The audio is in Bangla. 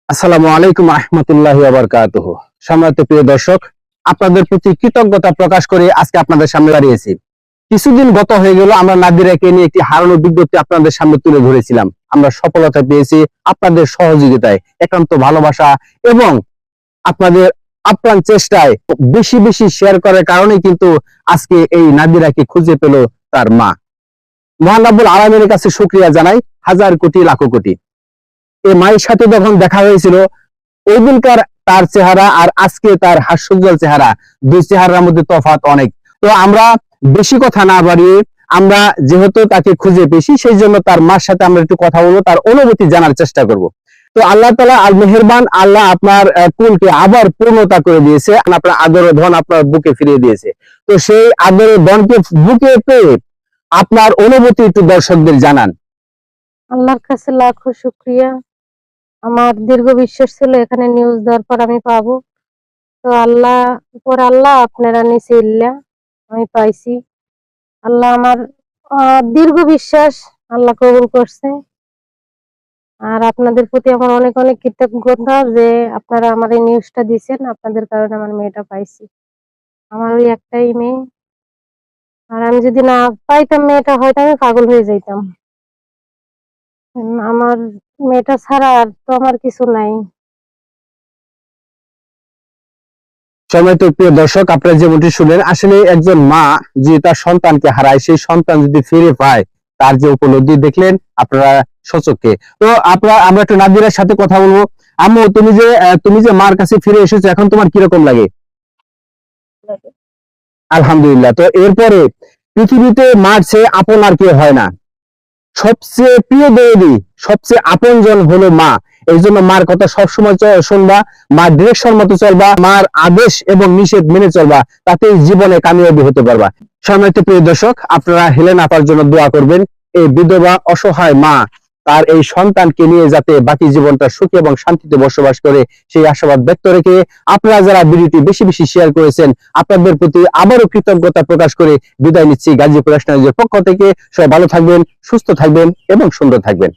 আসসালামু আলাইকুম রহমতুল্লাহি ওয়া বারাকাতুহু। সম্মানিত প্রিয় দর্শক, আপনাদের প্রতি কৃতজ্ঞতা প্রকাশ করে আজকে আপনাদের সামনে দাঁড়িয়েছি। কিছুদিন গত হয়ে গেল, আমরা নাদিরাকে নিয়ে একটি হারানো বিজ্ঞপ্তি আপনাদের সামনে তুলে ধরেছিলাম। আমরা সফলতা পেয়েছি আপনাদের সহযোগিতায়, একান্ত ভালোবাসা এবং আপনাদের আপ্রাণ চেষ্টায় বেশি বেশি শেয়ার করার কারণে কিন্তু আজকে এই নাদিরাকে খুঁজে পেল তার মা। মহান রব্বুল আলামিনের কাছে শুকরিয়া জানাই হাজার কোটি লাখো কোটি। এই মায়ের সাথে যখন দেখা হয়েছিল, ওই দিনকার তার চেহারা আর আজকে তার হাস্যোজ্জ্বল চেহারা, দুই চেহারার মধ্যে তফাৎ অনেক। তো আমরা বেশি কথা না বাড়িয়ে, আমরা যেহেতু তাকে খুঁজে পেয়েছি, সেই জন্য তার মার সাথে আমরা একটু কথা বলবো, তার অনুভূতি জানার চেষ্টা করব। তো আল্লাহ তাআলা আল মেহেরবান, আল্লাহ আপনার কুলকে আবার পূর্ণতা করে দিয়েছে, আপনার আদর ধন আপনার বুকে ফিরিয়ে দিয়েছে। তো সেই আদরের ধনকে বুকে পেয়ে আপনার অনুভূতি একটু দর্শকদের জানান। আল্লাহর কাছে লাখো শুক্রিয়া। আমার দীর্ঘ বিশ্বাস ছিল এখানে নিউজ দেওয়ার পর আমি পাবো। তো আল্লাহ আপনারা নিচে ইল্লা আমি পাইছি। আল্লাহ আমার দীর্ঘ বিশ্বাস আল্লাহ কবুল করছে। আর আপনাদের প্রতি আমার অনেক অনেক কৃতজ্ঞতা যে আপনারা আমার এই নিউজটা দিয়েছেন। আপনাদের কারণে আমার মেয়েটা পাইছি। আমার ওই একটাই মেয়ে, আর আমি যদি না পাইতাম মেয়েটা, হয়তো আমি পাগল হয়ে যাইতাম। আমার মেয়েটা ছাড়া আর তো আমার কিছু নাই। সম্মানিত প্রিয় দর্শক, আপনারা যেমনটি শুনলেন, আসলে একজন মা যে তার সন্তানকে হারায়, সেই সন্তান যদি ফিরে পায়, তার যে উপলব্ধি দেখলেন আপনারা সচক্ষে। তো আমরা একটু নাদিরার সাথে কথা বলবো। আম্মু, তুমি যে মার কাছে ফিরে এসেছো, এখন তোমার কিরকম লাগে? আলহামদুলিল্লাহ। তো এরপরে পৃথিবীতে মার চেয়ে আপন আর কেউ হয় না। সবচেয়ে প্রিয় দেবী, সবচেয়ে আপনজন হলো মা। এই জন্য মার কথা সবসময় শুনবা, মার ডিরেকশন মতো চলবা, মার আদেশ এবং নিষেধ মেনে চলবা, তাতেই জীবনে কামিয়াবি হতে পারবা। সম্মানিত প্রিয় দর্শক, আপনারা হেলেন আপার জন্য দোয়া করবেন। এই বিধবা অসহায় মা তার এই সন্তানকে নিয়ে যাতে বাকি জীবনটা সুখে এবং শান্তিতে বসবাস করে, সেই আশাবাদ ব্যক্ত রেখে আপনারা যারা ভিডিওটি বেশি বেশি শেয়ার করেছেন, আপনাদের প্রতি আবারও কৃতজ্ঞতা প্রকাশ করে বিদায় নিচ্ছি গাজীপুর ন্যাশনাল পক্ষ থেকে। সবাই ভালো থাকবেন, সুস্থ থাকবেন এবং সুন্দর থাকবেন।